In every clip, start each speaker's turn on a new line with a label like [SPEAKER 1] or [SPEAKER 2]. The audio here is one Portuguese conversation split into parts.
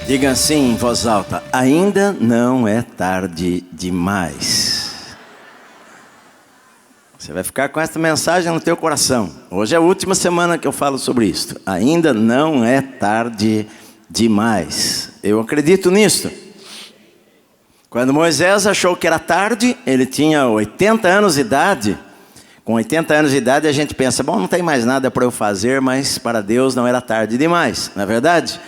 [SPEAKER 1] Diga assim em voz alta: ainda não é tarde demais. Você vai ficar com essa mensagem no teu coração. Hoje é a última semana que eu falo sobre isso. Ainda não é tarde demais. Eu acredito nisso. Quando Moisés achou que era tarde, ele tinha 80 anos de idade. Com 80 anos de idade a gente pensa, bom, não tem mais nada para eu fazer, mas para Deus não era tarde demais, não é verdade?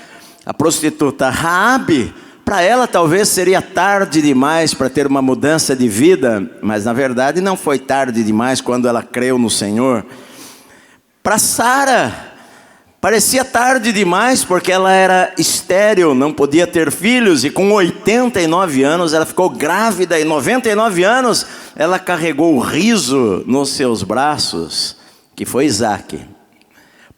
[SPEAKER 1] A prostituta Raabe, para ela talvez seria tarde demais para ter uma mudança de vida, mas na verdade não foi tarde demais quando ela creu no Senhor. Para Sara, parecia tarde demais porque ela era estéril, não podia ter filhos, e com 89 anos ela ficou grávida, e 99 anos ela carregou o riso nos seus braços, que foi Isaque.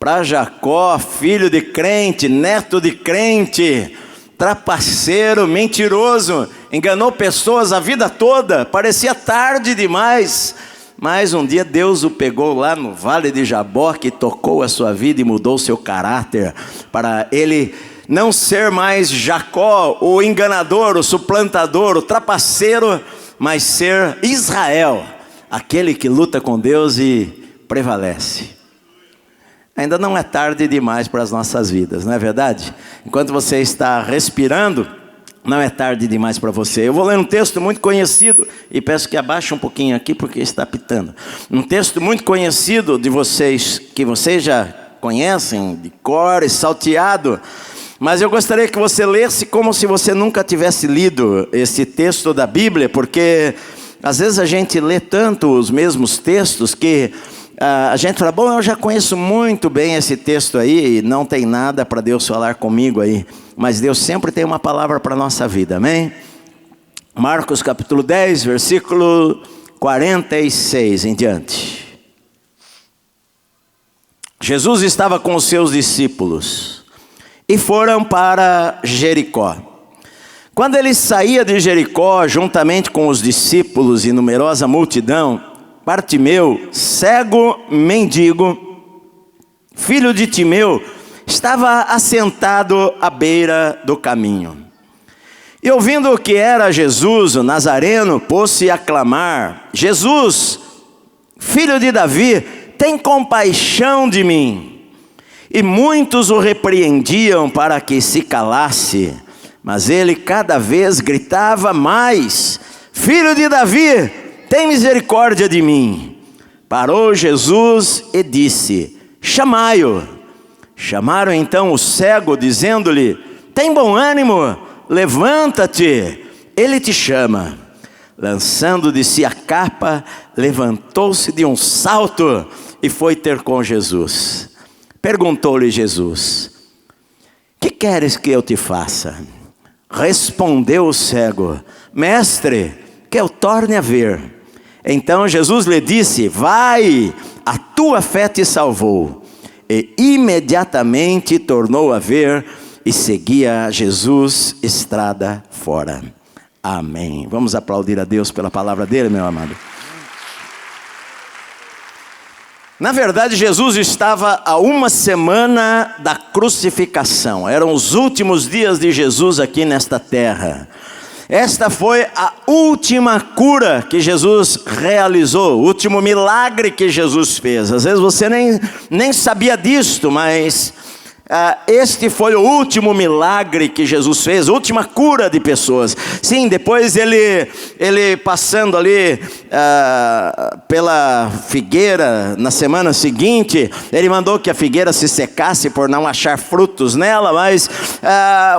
[SPEAKER 1] Para Jacó, filho de crente, neto de crente, trapaceiro, mentiroso, enganou pessoas a vida toda, parecia tarde demais, mas um dia Deus o pegou lá no vale de Jaboque, tocou a sua vida e mudou o seu caráter, para ele não ser mais Jacó, o enganador, o suplantador, o trapaceiro, mas ser Israel, aquele que luta com Deus e prevalece. Ainda não é tarde demais para as nossas vidas, não é verdade? Enquanto você está respirando, não é tarde demais para você. Eu vou ler um texto muito conhecido, e peço que abaixe um pouquinho aqui porque está pitando. Um texto muito conhecido de vocês, que vocês já conhecem, de cor e salteado, mas eu gostaria que você lesse como se você nunca tivesse lido esse texto da Bíblia, porque às vezes a gente lê tanto os mesmos textos que a gente fala, bom, eu já conheço muito bem esse texto aí, e não tem nada para Deus falar comigo aí, mas Deus sempre tem uma palavra para a nossa vida, amém? Marcos capítulo 10, versículo 46 em diante. Jesus estava com os seus discípulos e foram para Jericó. Quando ele saía de Jericó, juntamente com os discípulos e numerosa multidão, Bartimeu, cego mendigo, filho de Timeu, estava assentado à beira do caminho. E ouvindo que era Jesus, o Nazareno, pôs-se a clamar: Jesus, filho de Davi, tem compaixão de mim. E muitos o repreendiam para que se calasse, mas ele cada vez gritava mais: Filho de Davi, tem misericórdia de mim. Parou Jesus e disse: chamai-o. Chamaram então o cego, dizendo-lhe: tem bom ânimo, levanta-te, ele te chama. Lançando de si a capa, levantou-se de um salto e foi ter com Jesus. Perguntou-lhe Jesus: que queres que eu te faça? Respondeu o cego: mestre, que eu torne a ver. Então Jesus lhe disse: vai, a tua fé te salvou. E imediatamente tornou a ver e seguia Jesus estrada fora. Amém. Vamos aplaudir a Deus pela palavra dele, meu amado. Na verdade, Jesus estava a uma semana da crucificação. Eram os últimos dias de Jesus aqui nesta terra. Esta foi a última cura que Jesus realizou, o último milagre que Jesus fez. Às vezes você nem sabia disto, mas este foi o último milagre que Jesus fez, a última cura de pessoas. Sim, depois ele passando ali pela figueira, na semana seguinte, ele mandou que a figueira se secasse por não achar frutos nela, mas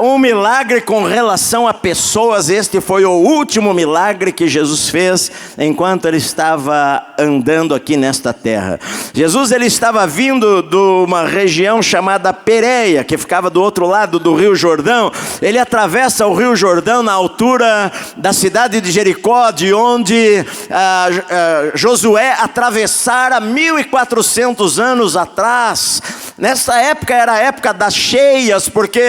[SPEAKER 1] um milagre com relação a pessoas, este foi o último milagre que Jesus fez enquanto ele estava andando aqui nesta terra. Jesus, ele estava vindo de uma região chamada Pérea, que ficava do outro lado do Rio Jordão. Ele atravessa o Rio Jordão na altura da cidade de Jericó, de onde Josué atravessara 1400 anos atrás. Nessa época era a época das cheias, porque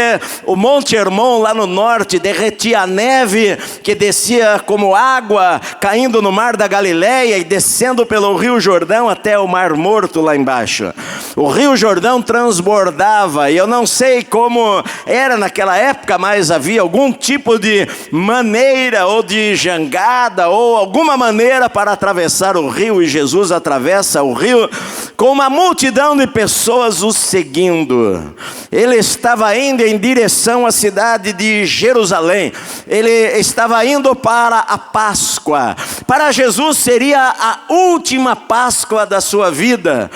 [SPEAKER 1] o Monte Hermon lá no norte derretia a neve que descia como água, caindo no mar da Galileia e descendo pelo Rio Jordão até o Mar Morto lá embaixo. O Rio Jordão transbordava, e eu não sei como era naquela época, mas havia algum tipo de maneira ou de jangada ou alguma maneira para atravessar o rio, e Jesus atravessa o rio com uma multidão de pessoas o seguindo. Ele estava indo em direção à cidade de Jerusalém. Ele estava indo para a Páscoa. Para Jesus seria a última Páscoa da sua vida.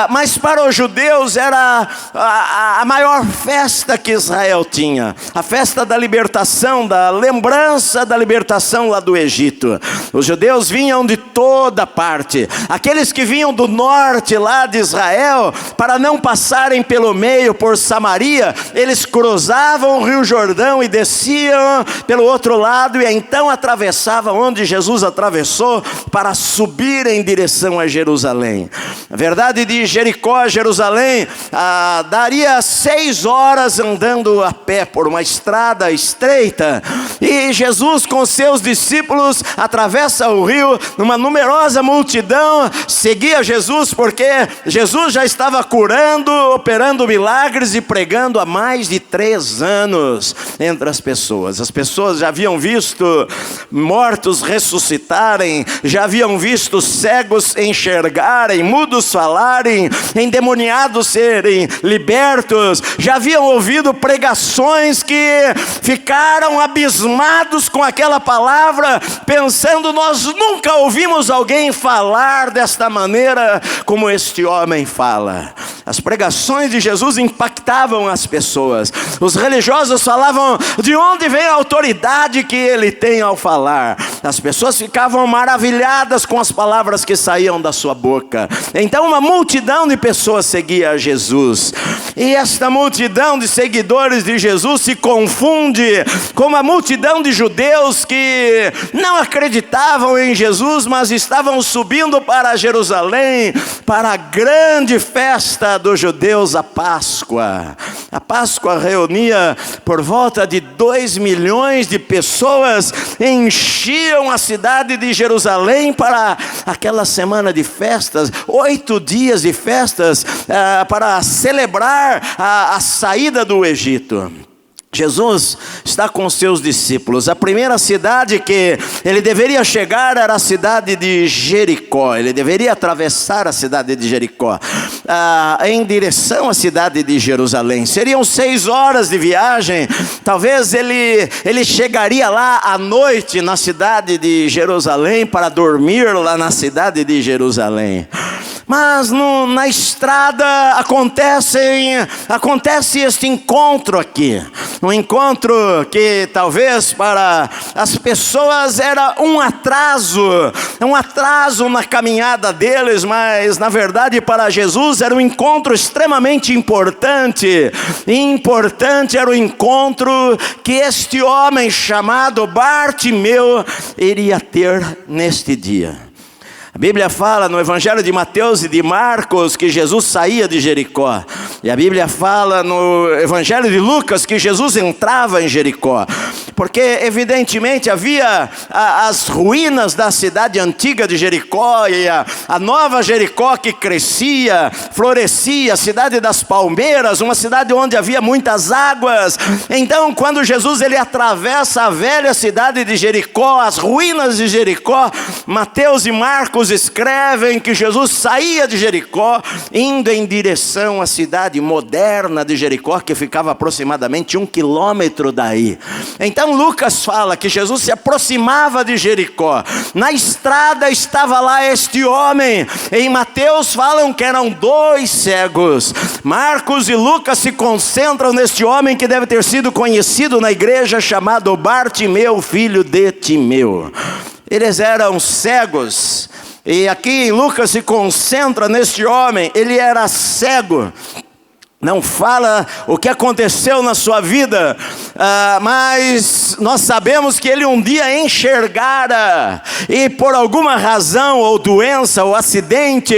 [SPEAKER 1] Mas para os judeus era a maior festa que Israel tinha. A festa da libertação, da lembrança da libertação lá do Egito. Os judeus vinham de toda parte. Aqueles que vinham do norte lá de Israel, para não passarem pelo meio por Samaria, eles cruzavam o Rio Jordão e desciam pelo outro lado, e então atravessavam onde Jesus atravessou para subir em direção a Jerusalém. Na verdade, de Jericó a Jerusalém daria 6 horas andando a pé por uma estrada estreita, e Jesus com seus discípulos atravessa o rio. Numa numerosa multidão seguia Jesus, porque Jesus já estava curando, operando milagres e pregando há mais de 3 anos entre as pessoas. As pessoas já haviam visto mortos ressuscitarem, já haviam visto cegos enxergarem, mudos falarem, endemoniados serem libertos, já haviam ouvido pregações que ficaram abismados com aquela palavra, pensando: nós nunca ouvimos alguém falar desta maneira como este homem fala. As pregações de Jesus impactavam as pessoas. Os religiosos falavam: de onde vem a autoridade que ele tem ao falar? As pessoas ficavam maravilhadas com as palavras que saíam da sua boca. Então uma multidão de pessoas seguia a Jesus, e esta multidão de seguidores de Jesus se confunde com uma multidão de judeus que não acreditavam em Jesus, mas estavam subindo para Jerusalém para a grande festa dos judeus, a Páscoa. A Páscoa reunia por volta de 2 milhões de pessoas, enchiam a cidade de Jerusalém para aquela semana de festas, 8 dias de festas, para celebrar a saída do Egito. Jesus está com seus discípulos. A primeira cidade que ele deveria chegar era a cidade de Jericó. Ele deveria atravessar a cidade de Jericó em direção à cidade de Jerusalém. Seriam 6 horas de viagem. Talvez ele chegaria lá à noite na cidade de Jerusalém para dormir lá na cidade de Jerusalém. Mas na estrada acontece este encontro aqui. Um encontro que talvez para as pessoas era um atraso na caminhada deles, mas na verdade para Jesus era um encontro extremamente importante. Importante era o encontro que este homem chamado Bartimeu iria ter neste dia. A Bíblia fala no Evangelho de Mateus e de Marcos que Jesus saía de Jericó. E a Bíblia fala no Evangelho de Lucas que Jesus entrava em Jericó. Porque evidentemente havia as ruínas da cidade antiga de Jericó e a nova Jericó que crescia, florescia, a cidade das palmeiras, uma cidade onde havia muitas águas. Então quando Jesus ele atravessa a velha cidade de Jericó, as ruínas de Jericó, Mateus e Marcos escrevem que Jesus saía de Jericó, indo em direção à cidade moderna de Jericó, que ficava aproximadamente 1 quilômetro daí. Então Lucas fala que Jesus se aproximava de Jericó. Na estrada estava lá este homem. Em Mateus falam que eram 2 cegos. Marcos e Lucas se concentram neste homem que deve ter sido conhecido na igreja, chamado Bartimeu, filho de Timeu. Eles eram cegos. E aqui em Lucas se concentra neste homem. Ele era cego. Não fala o que aconteceu na sua vida, mas nós sabemos que ele um dia enxergara, e por alguma razão, ou doença, ou acidente,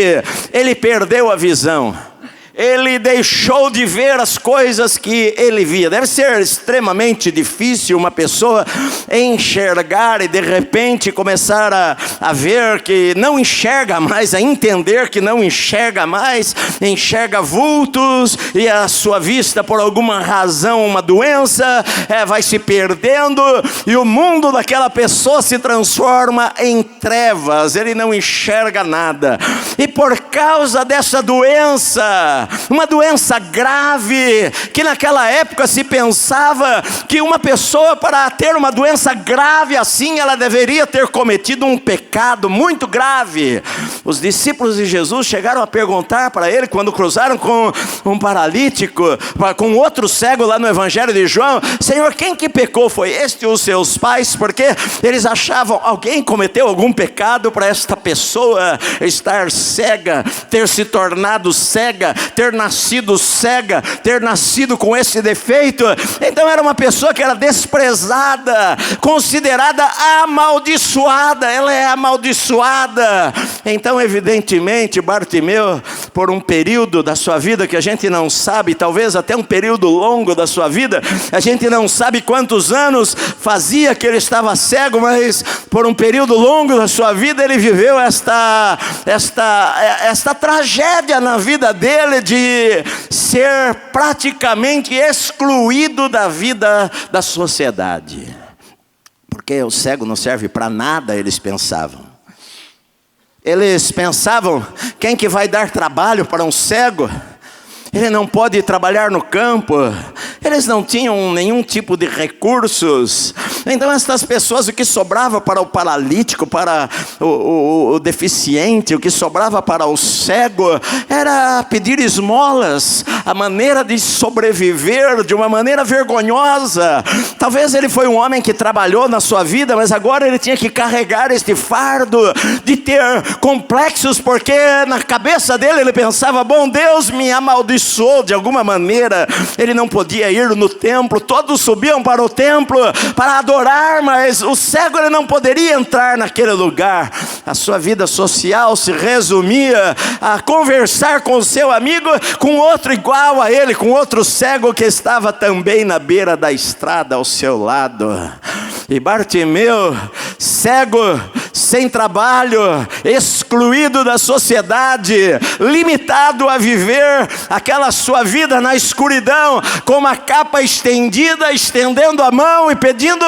[SPEAKER 1] ele perdeu a visão. ele deixou de ver as coisas que ele via. Deve ser extremamente difícil uma pessoa enxergar e de repente começar a ver que não enxerga mais, a entender que não enxerga mais, enxerga vultos e a sua vista por alguma razão, uma doença, vai se perdendo e o mundo daquela pessoa se transforma em trevas, ele não enxerga nada. E por causa dessa doença, uma doença grave, que naquela época se pensava que uma pessoa, para ter uma doença grave assim, ela deveria ter cometido um pecado muito grave. Os discípulos de Jesus chegaram a perguntar para ele, quando cruzaram com um paralítico, com outro cego lá no Evangelho de João: Senhor, quem que pecou? Foi este ou os seus pais? Porque eles achavam, alguém cometeu algum pecado para esta pessoa estar cega, ter se tornado cega, ter nascido cega, ter nascido com esse defeito. Então era uma pessoa que era desprezada, considerada amaldiçoada. Ela é amaldiçoada. Então evidentemente Bartimeu, por um período da sua vida que a gente não sabe, talvez até um período longo da sua vida, a gente não sabe quantos anos fazia que ele estava cego, mas por um período longo da sua vida ele viveu esta tragédia na vida dele de ser praticamente excluído da vida da sociedade. Porque o cego não serve para nada, eles pensavam. Eles pensavam, quem que vai dar trabalho para um cego? Ele não pode trabalhar no campo. Eles não tinham nenhum tipo de recursos. Então estas pessoas, o que sobrava para o paralítico, para o deficiente, o que sobrava para o cego, era pedir esmolas. A maneira de sobreviver de uma maneira vergonhosa. Talvez ele foi um homem que trabalhou na sua vida, mas agora ele tinha que carregar este fardo de ter complexos, porque na cabeça dele ele pensava, bom, Deus me amaldiçoou de alguma maneira. Ele não podia ir no templo, todos subiam para o templo para adorar, mas o cego ele não poderia entrar naquele lugar. A sua vida social se resumia a conversar com o seu amigo, com outro igual a ele, com outro cego que estava também na beira da estrada ao seu lado. E Bartimeu, cego, sem trabalho, excluído da sociedade, limitado a viver aquela sua vida na escuridão, com uma capa estendida, estendendo a mão e pedindo,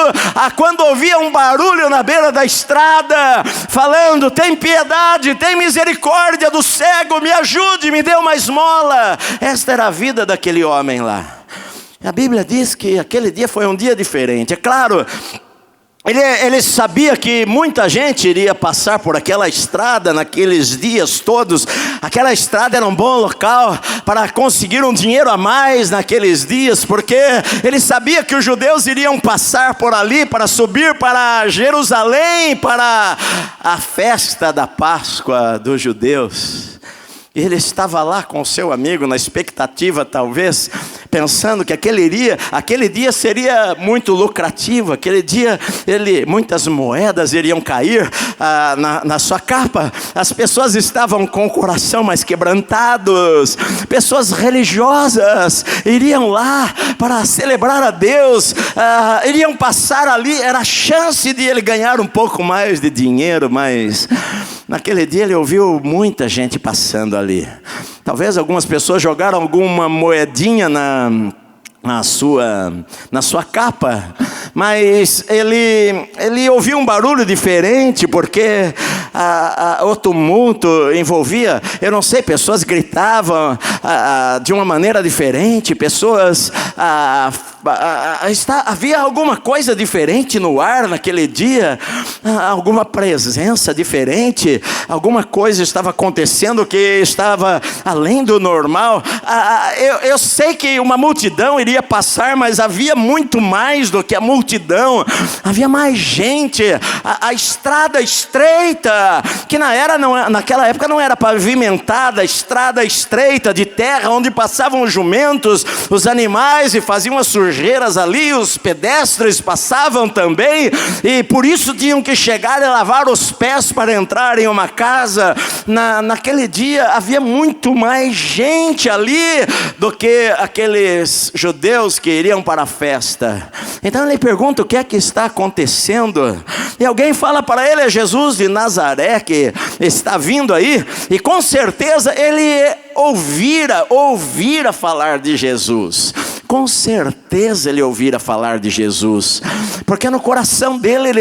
[SPEAKER 1] quando ouvia um barulho na beira da estrada, falando, tem piedade, tem misericórdia do cego, me ajude, me dê uma esmola. Esta era a vida daquele homem lá. A Bíblia diz que aquele dia foi um dia diferente. É claro, ele sabia que muita gente iria passar por aquela estrada naqueles dias todos. Aquela estrada era um bom local para conseguir um dinheiro a mais naqueles dias, porque ele sabia que os judeus iriam passar por ali para subir para Jerusalém, para a festa da Páscoa dos judeus. Ele estava lá com o seu amigo na expectativa, talvez, pensando que aquele dia seria muito lucrativo. Aquele dia muitas moedas iriam cair na sua capa. As pessoas estavam com o coração mais quebrantados. Pessoas religiosas iriam lá para celebrar a Deus. Iriam passar ali, era a chance de ele ganhar um pouco mais de dinheiro, mas naquele dia ele ouviu muita gente passando ali. Talvez algumas pessoas jogaram alguma moedinha na sua capa, mas ele ouviu um barulho diferente, porque o tumulto envolvia, eu não sei, pessoas gritavam de uma maneira diferente, pessoas havia alguma coisa diferente no ar naquele dia, alguma presença diferente, alguma coisa estava acontecendo que estava além do normal. Eu sei que uma multidão iria passar, mas havia muito mais do que a multidão. Havia mais gente. A estrada estreita, que naquela época não era pavimentada, estrada estreita de terra, onde passavam os jumentos, os animais, e faziam as sujeiras ali, os pedestres passavam também, e por isso tinham que chegar e lavar os pés para entrar em uma casa. Naquele dia havia muito mais gente ali do que aqueles judeus que iriam para a festa. Então ele pergunta: o que é que está acontecendo? E alguém fala para ele: é Jesus de Nazaré que está vindo aí. E com certeza ele ouvira falar de Jesus. Com certeza ele ouvira falar de Jesus, porque no coração dele,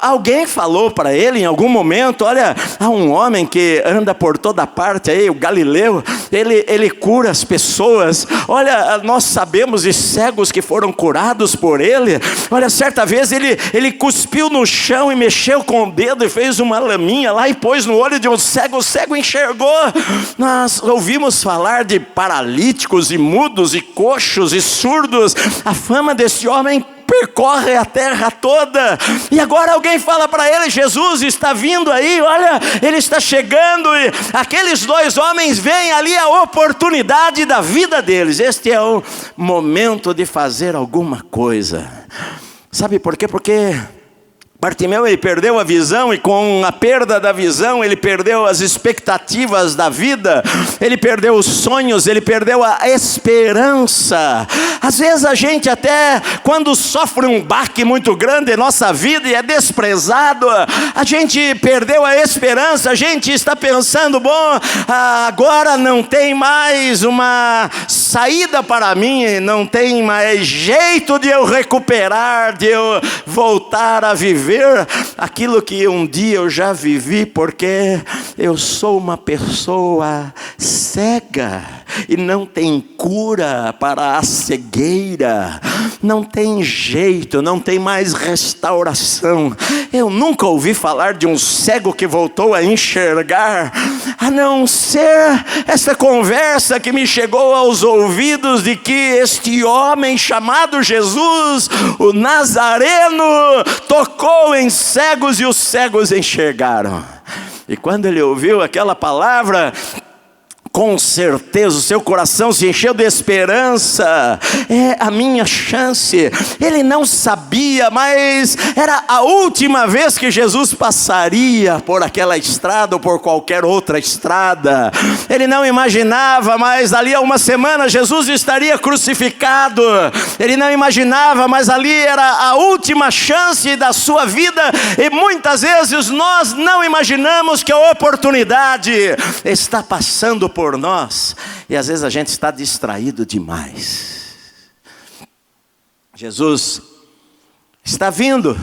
[SPEAKER 1] alguém falou para ele em algum momento: olha, há um homem que anda por toda parte aí, o Galileu, ele cura as pessoas. Olha, nós sabemos de cegos que foram curados por ele. Olha, certa vez ele cuspiu no chão e mexeu com o dedo e fez uma laminha lá e pôs no olho de um cego, o cego enxergou. Nós ouvimos falar de paralíticos e mudos e coxos e surdos. A fama desse homem percorre a terra toda. E agora alguém fala para ele: Jesus está vindo aí, olha, ele está chegando. E aqueles dois homens veem ali a oportunidade da vida deles. Este é o momento de fazer alguma coisa. Sabe por quê? Porque Bartimeu, ele perdeu a visão, e com a perda da visão ele perdeu as expectativas da vida, ele perdeu os sonhos, ele perdeu a esperança. Às vezes a gente até, quando sofre um baque muito grande em nossa vida e é desprezado, a gente perdeu a esperança, a gente está pensando: bom, agora não tem mais uma saída para mim, não tem mais jeito de eu recuperar, de eu voltar a viver aquilo que um dia eu já vivi, porque eu sou uma pessoa cega e não tem cura para a cegueira, não tem jeito, não tem mais restauração. Eu nunca ouvi falar de um cego que voltou a enxergar, a não ser essa conversa que me chegou aos ouvidos de que este homem chamado Jesus, o Nazareno, tocou em cegos e os cegos enxergaram. E quando ele ouviu aquela palavra, com certeza o seu coração se encheu de esperança. É a minha chance. Ele não sabia, mas era a última vez que Jesus passaria por aquela estrada ou por qualquer outra estrada. Ele não imaginava, mas ali a uma semana Jesus estaria crucificado. Ele não imaginava, mas ali era a última chance da sua vida. E muitas vezes nós não imaginamos que a oportunidade está passando por nós, e às vezes a gente está distraído demais. Jesus está vindo.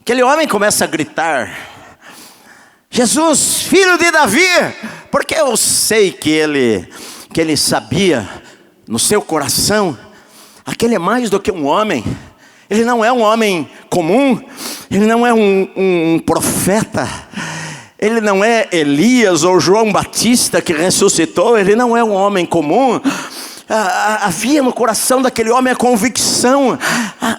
[SPEAKER 1] Aquele homem começa a gritar: Jesus, filho de Davi, porque eu sei que ele sabia no seu coração, aquele é mais do que um homem. Ele não é um homem comum, ele não é um profeta, ele não é Elias ou João Batista que ressuscitou, ele não é um homem comum. Havia no coração daquele homem a convicção: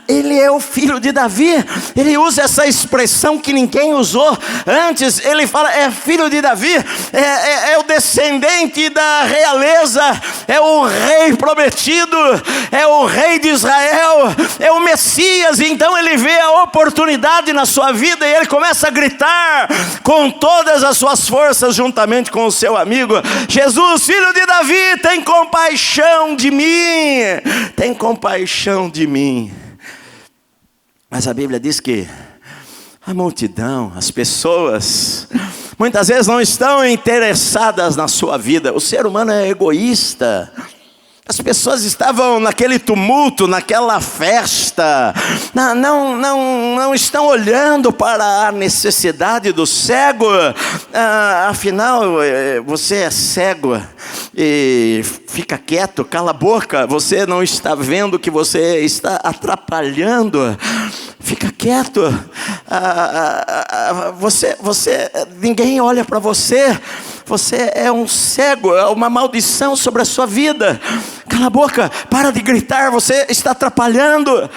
[SPEAKER 1] ele é o filho de Davi. Ele usa essa expressão que ninguém usou antes. Ele fala: é filho de Davi, é o descendente da realeza, é o rei prometido, é o rei de Israel, é o Messias. E então ele vê a oportunidade na sua vida e ele começa a gritar com todas as suas forças, juntamente com o seu amigo: Jesus, filho de Davi, tem compaixão de mim, tem compaixão de mim. Mas a Bíblia diz que a multidão, as pessoas, muitas vezes não estão interessadas na sua vida. O ser humano é egoísta. As pessoas estavam naquele tumulto, naquela festa, não estão olhando para a necessidade do cego. Afinal, você é cego e fica quieto, cala a boca. Você não está vendo que você está atrapalhando. Fica quieto. Ninguém olha para você. Você é um cego, é uma maldição sobre a sua vida. Cala a boca, para de gritar, você está atrapalhando.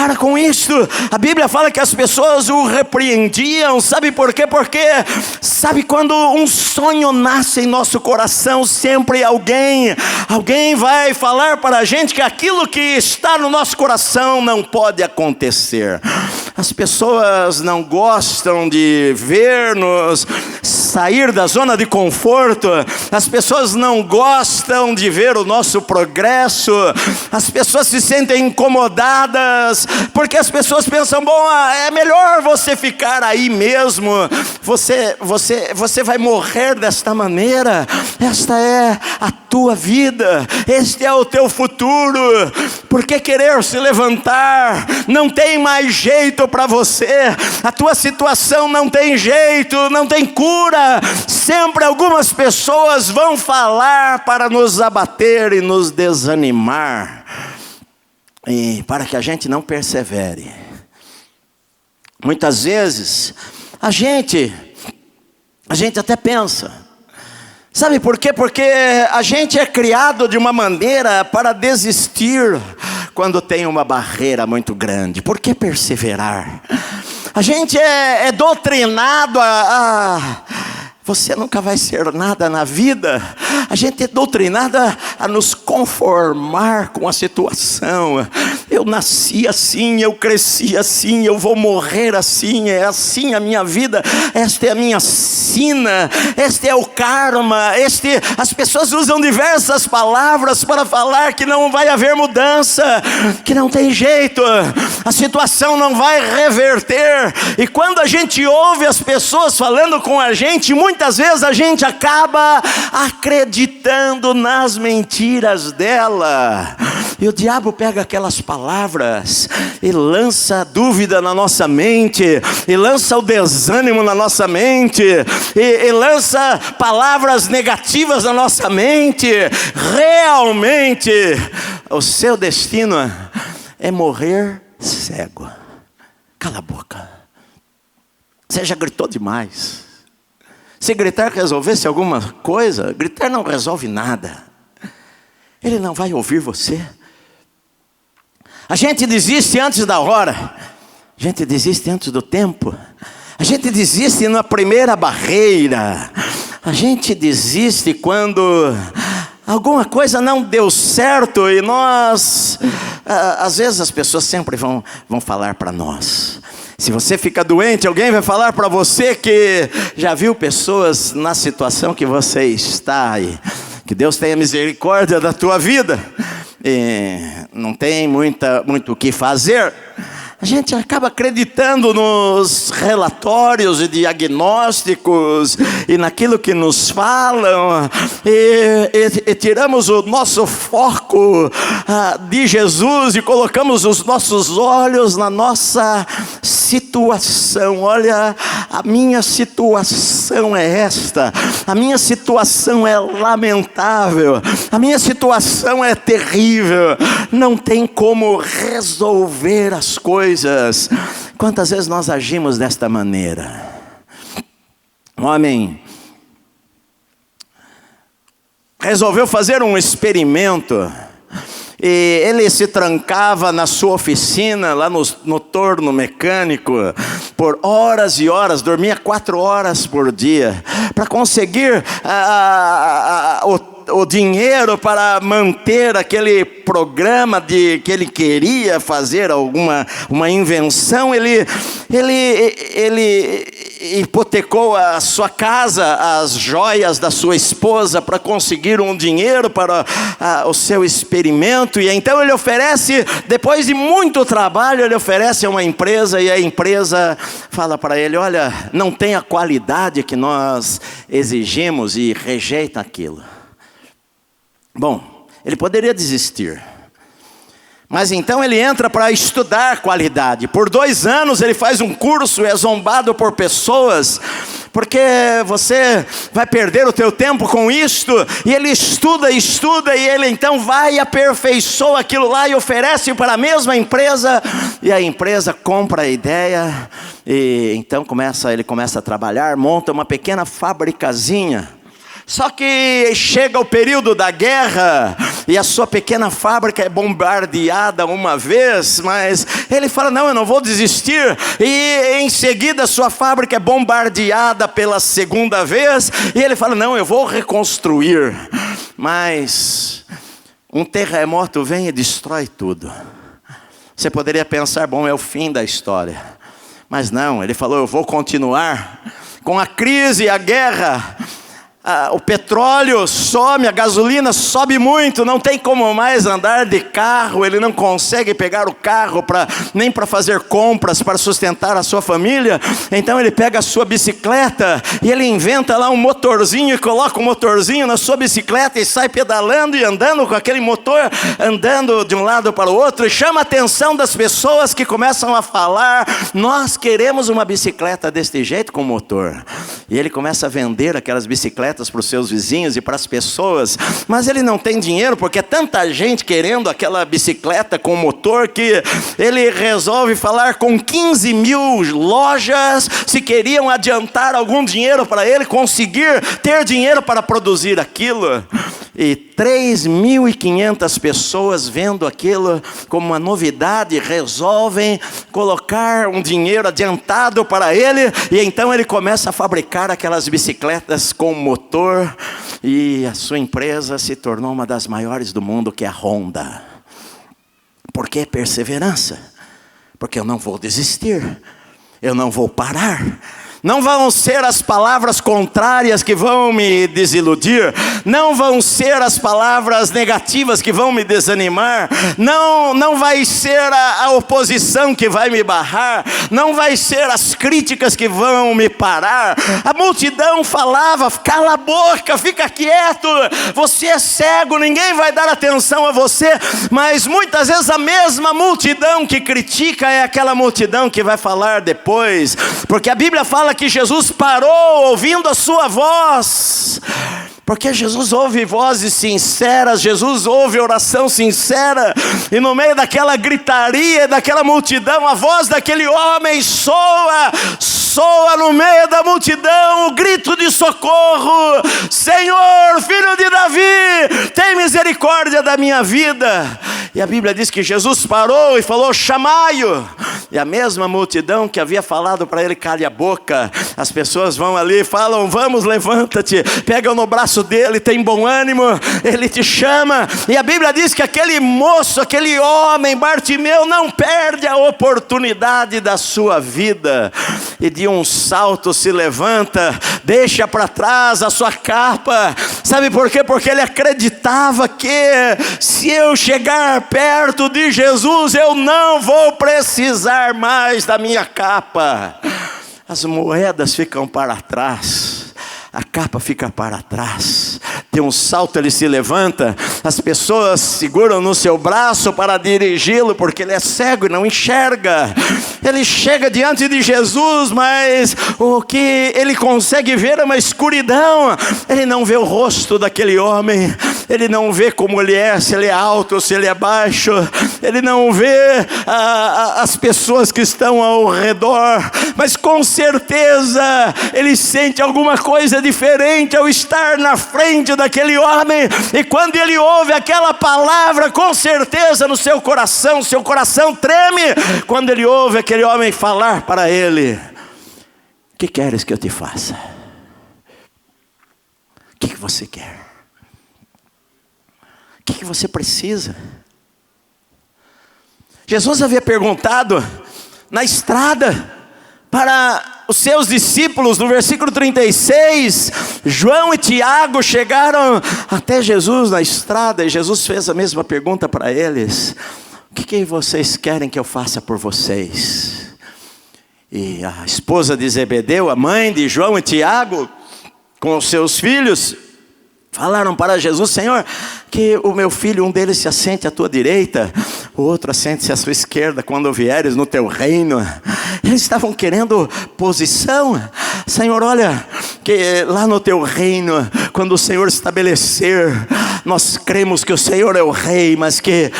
[SPEAKER 1] Para com isso. A Bíblia fala que as pessoas o repreendiam. Sabe por quê? Porque sabe quando um sonho nasce em nosso coração, sempre alguém vai falar para a gente que aquilo que está no nosso coração não pode acontecer. As pessoas não gostam de ver-nos sair da zona de conforto. As pessoas não gostam de ver o nosso progresso. As pessoas se sentem incomodadas, porque as pessoas pensam, bom, é melhor você ficar aí mesmo. Você vai morrer desta maneira. Esta é a tua vida. Este é o teu futuro. Por que querer se levantar? Não tem mais jeito para você. A tua situação não tem jeito, não tem cura. Sempre algumas pessoas vão falar para nos abater e nos desanimar, e para que a gente não persevere. Muitas vezes a gente até pensa, sabe por quê? Porque a gente é criado de uma maneira para desistir quando tem uma barreira muito grande. Por que perseverar? A gente é doutrinado você nunca vai ser nada na vida. A gente é doutrinado a nos conformar com a situação. Eu nasci assim, eu cresci assim, eu vou morrer assim, é assim a minha vida, esta é a minha sina, este é o karma, as pessoas usam diversas palavras para falar que não vai haver mudança, que não tem jeito, a situação não vai reverter. E quando a gente ouve as pessoas falando com a gente, muitas vezes a gente acaba acreditando nas mentiras dela. E o diabo pega aquelas palavras e lança dúvida na nossa mente, e lança o desânimo na nossa mente, e lança palavras negativas na nossa mente. Realmente, o seu destino é morrer cego. Cala a boca. Você já gritou demais. Se gritar resolvesse alguma coisa, gritar não resolve nada. Ele não vai ouvir você. A gente desiste antes da hora. A gente desiste antes do tempo. A gente desiste na primeira barreira. A gente desiste quando alguma coisa não deu certo. E nós, às vezes as pessoas sempre vão falar para nós. Se você fica doente, alguém vai falar para você que já viu pessoas na situação que você está aí. Que Deus tenha misericórdia da tua vida. E não tem muito o que fazer. A gente acaba acreditando nos relatórios e diagnósticos e naquilo que nos falam, e tiramos o nosso foco de Jesus e colocamos os nossos olhos na nossa situação. Olha, a minha situação é esta, a minha situação é lamentável, a minha situação é terrível, não tem como resolver as coisas. Quantas vezes nós agimos desta maneira? Um homem resolveu fazer um experimento, e ele se trancava na sua oficina, lá no torno mecânico, por horas e horas, dormia 4 horas por dia, para conseguir o dinheiro para manter aquele programa que ele queria fazer, uma invenção. Ele hipotecou a sua casa, as joias da sua esposa, para conseguir um dinheiro para o seu experimento. E então ele oferece, depois de muito trabalho, ele oferece a uma empresa, e a empresa fala para ele: olha, não tem a qualidade que nós exigimos, e rejeita aquilo. Bom, ele poderia desistir, mas então ele entra para estudar qualidade. Por 2 anos ele faz um curso, é zombado por pessoas, porque você vai perder o teu tempo com isto. E ele estuda, e ele então vai e aperfeiçoa aquilo lá e oferece para a mesma empresa, e a empresa compra a ideia, e então ele começa a trabalhar, monta uma pequena fabricazinha. Só que chega o período da guerra e a sua pequena fábrica é bombardeada uma vez, mas ele fala, não, eu não vou desistir. E em seguida a sua fábrica é bombardeada pela segunda vez e ele fala, não, eu vou reconstruir. Mas um terremoto vem e destrói tudo. Você poderia pensar, bom, é o fim da história. Mas não, ele falou, eu vou continuar. Com a crise e a guerra, o petróleo some, a gasolina sobe muito, não tem como mais andar de carro, ele não consegue pegar o carro nem para fazer compras, para sustentar a sua família. Então ele pega a sua bicicleta e ele inventa lá um motorzinho e coloca um motorzinho na sua bicicleta e sai pedalando e andando com aquele motor, andando de um lado para o outro, e chama a atenção das pessoas que começam a falar, nós queremos uma bicicleta deste jeito com motor. E ele começa a vender aquelas bicicletas para os seus vizinhos e para as pessoas, mas ele não tem dinheiro porque é tanta gente querendo aquela bicicleta com motor que ele resolve falar com 15 mil lojas se queriam adiantar algum dinheiro para ele conseguir ter dinheiro para produzir aquilo. E 3.500 pessoas vendo aquilo como uma novidade resolvem colocar um dinheiro adiantado para ele, e então ele começa a fabricar aquelas bicicletas com motor, e a sua empresa se tornou uma das maiores do mundo, que é a Honda. Por que perseverança? Porque eu não vou desistir, eu não vou parar. Não vão ser as palavras contrárias que vão me desiludir, não vão ser as palavras negativas que vão me desanimar, não vai ser a oposição que vai me barrar, não vai ser as críticas que vão me parar. A multidão falava, cala a boca, fica quieto, você é cego, ninguém vai dar atenção a você. Mas muitas vezes a mesma multidão que critica é aquela multidão que vai falar depois, porque a Bíblia fala que Jesus parou ouvindo a sua voz, porque Jesus ouve vozes sinceras, Jesus ouve oração sincera, e no meio daquela gritaria, daquela multidão, a voz daquele homem soa no meio da multidão, o grito de socorro: Senhor, filho de Davi, tem misericórdia da minha vida. E a Bíblia diz que Jesus parou e falou, chamai-o. E a mesma multidão que havia falado para ele, cale a boca, as pessoas vão ali e falam, vamos, levanta-te, pegam no braço dele, tem bom ânimo, ele te chama. E a Bíblia diz que aquele moço, aquele homem, Bartimeu, não perde a oportunidade da sua vida, e de um salto se levanta, deixa para trás a sua capa. Sabe por quê? Porque ele acreditava que se eu chegar perto de Jesus, eu não vou precisar mais da minha capa. As moedas ficam para trás, a capa fica para trás. De um salto ele se levanta, as pessoas seguram no seu braço para dirigi-lo, porque ele é cego e não enxerga. Ele chega diante de Jesus, mas o que ele consegue ver é uma escuridão. Ele não vê o rosto daquele homem, ele não vê como ele é, se ele é alto ou se ele é baixo, ele não vê as pessoas que estão ao redor, mas com certeza ele sente alguma coisa diferente ao estar na frente daquele homem. E quando ele ouve aquela palavra, com certeza no seu coração treme, quando ele ouve aquele homem falar para ele: o que queres que eu te faça? O que você quer? O que você precisa? Jesus havia perguntado na estrada para os seus discípulos, no versículo 36, João e Tiago chegaram até Jesus na estrada, e Jesus fez a mesma pergunta para eles: o que vocês querem que eu faça por vocês? E a esposa de Zebedeu, a mãe de João e Tiago, com os seus filhos, falaram para Jesus: Senhor, que o meu filho, um deles se assente à tua direita, o outro assente-se à sua esquerda, quando vieres no teu reino. Eles estavam querendo posição. Senhor, olha, que lá no teu reino, quando o Senhor estabelecer nós cremos que o Senhor é o Rei, mas que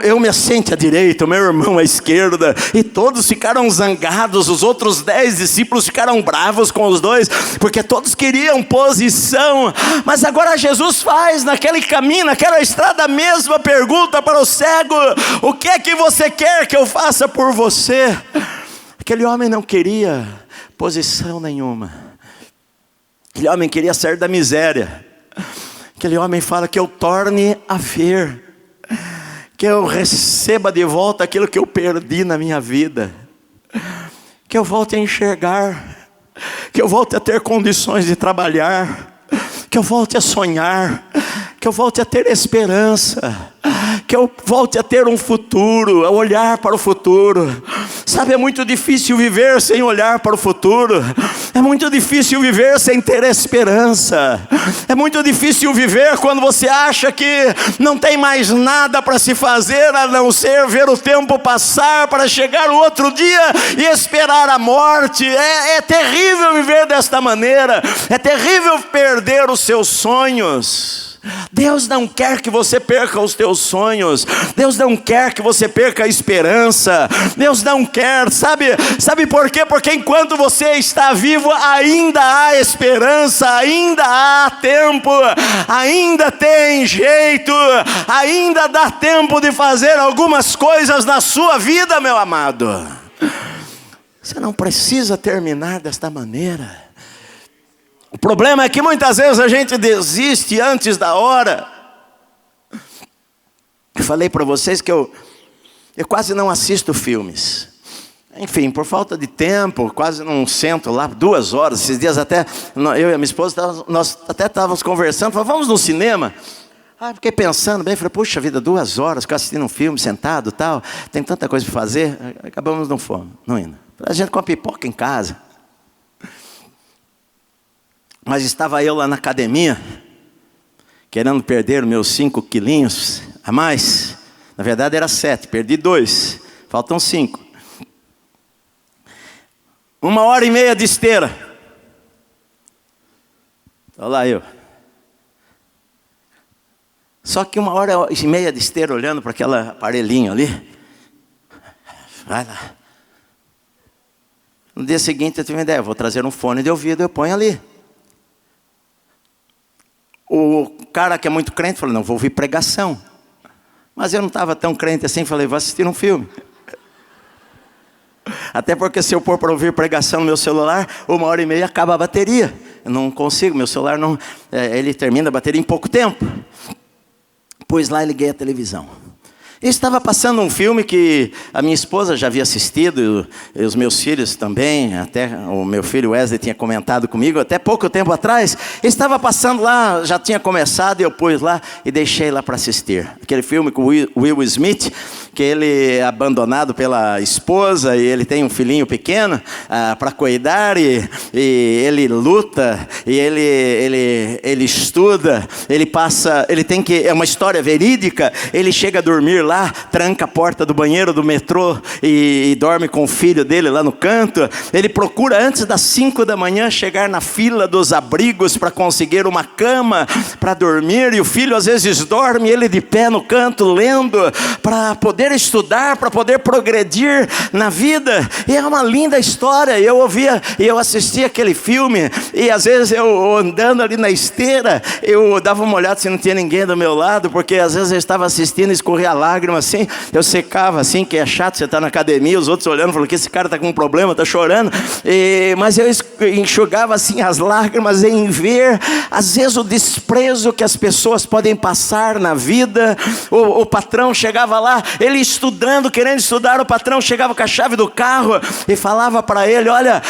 [SPEAKER 1] eu me assente à direita, o meu irmão à esquerda. E todos ficaram zangados, os outros 10 discípulos ficaram bravos com os dois, porque todos queriam posição. Mas agora Jesus faz naquele caminho, naquela estrada, a mesma pergunta para o cego: o que é que você quer que eu faça por você? Aquele homem não queria posição nenhuma. Aquele homem queria sair da miséria. Aquele homem fala: que eu torne a ver, que eu receba de volta aquilo que eu perdi na minha vida, que eu volte a enxergar, que eu volte a ter condições de trabalhar, que eu volte a sonhar, que eu volte a ter esperança, que eu volte a ter um futuro, a olhar para o futuro. Sabe, é muito difícil viver sem olhar para o futuro. É muito difícil viver sem ter esperança. É muito difícil viver quando você acha que não tem mais nada para se fazer a não ser ver o tempo passar para chegar o outro dia e esperar a morte. É terrível viver desta maneira. É terrível perder os seus sonhos. Deus não quer que você perca os teus sonhos. Deus não quer que você perca a esperança. Deus não quer, sabe por quê? Porque enquanto você está vivo, ainda há esperança, ainda há tempo, ainda tem jeito, ainda dá tempo de fazer algumas coisas na sua vida, meu amado. Você não precisa terminar desta maneira. O problema é que muitas vezes a gente desiste antes da hora. Eu falei para vocês que eu quase não assisto filmes. Enfim, por falta de tempo, quase não sento lá 2 horas. Esses dias até, eu e a minha esposa, nós até estávamos conversando, falamos: vamos no cinema? Fiquei pensando bem, falei: puxa vida, 2 horas, ficar assistindo um filme, sentado, tal, tem tanta coisa para fazer. Acabamos não indo. A gente com a pipoca em casa. Mas estava eu lá na academia, querendo perder meus 5 quilinhos a mais. Na verdade era 7, perdi 2, faltam 5. 1h30 de esteira. Olha lá eu. Só que 1h30 de esteira olhando para aquele aparelhinho ali. Vai lá. No dia seguinte eu tive uma ideia: vou trazer um fone de ouvido e eu ponho ali. O cara que é muito crente falou: não, vou ouvir pregação. Mas eu não estava tão crente assim, falei: vou assistir um filme. Até porque se eu pôr para ouvir pregação no meu celular, 1h30 acaba a bateria. Eu não consigo, meu celular não, ele termina a bateria em pouco tempo. Pus lá e liguei a televisão. E estava passando um filme que a minha esposa já havia assistido, e os meus filhos também, até o meu filho Wesley tinha comentado comigo, até pouco tempo atrás. Estava passando lá, já tinha começado, e eu pus lá e deixei lá para assistir. Aquele filme com o Will Smith, que ele é abandonado pela esposa, e ele tem um filhinho pequeno para cuidar, e ele luta, e ele estuda, ele tem que, é uma história verídica, ele chega a dormir lá, tranca a porta do banheiro do metrô e dorme com o filho dele lá no canto. Ele procura antes das 5 da manhã chegar na fila dos abrigos para conseguir uma cama para dormir, e o filho às vezes dorme, ele de pé no canto lendo, para poder estudar, para poder progredir na vida. E é uma linda história. Eu ouvia e eu assistia aquele filme, e às vezes eu andando ali na esteira, eu dava uma olhada se não tinha ninguém do meu lado, porque às vezes eu estava assistindo e escorria a lágrima assim, eu secava assim, que é chato você estar na academia, os outros olhando, falando que esse cara está com um problema, está chorando, mas eu enxugava assim as lágrimas em ver, às vezes, o desprezo que as pessoas podem passar na vida. O patrão chegava lá, ele estudando, querendo estudar, o patrão chegava com a chave do carro e falava para ele: olha,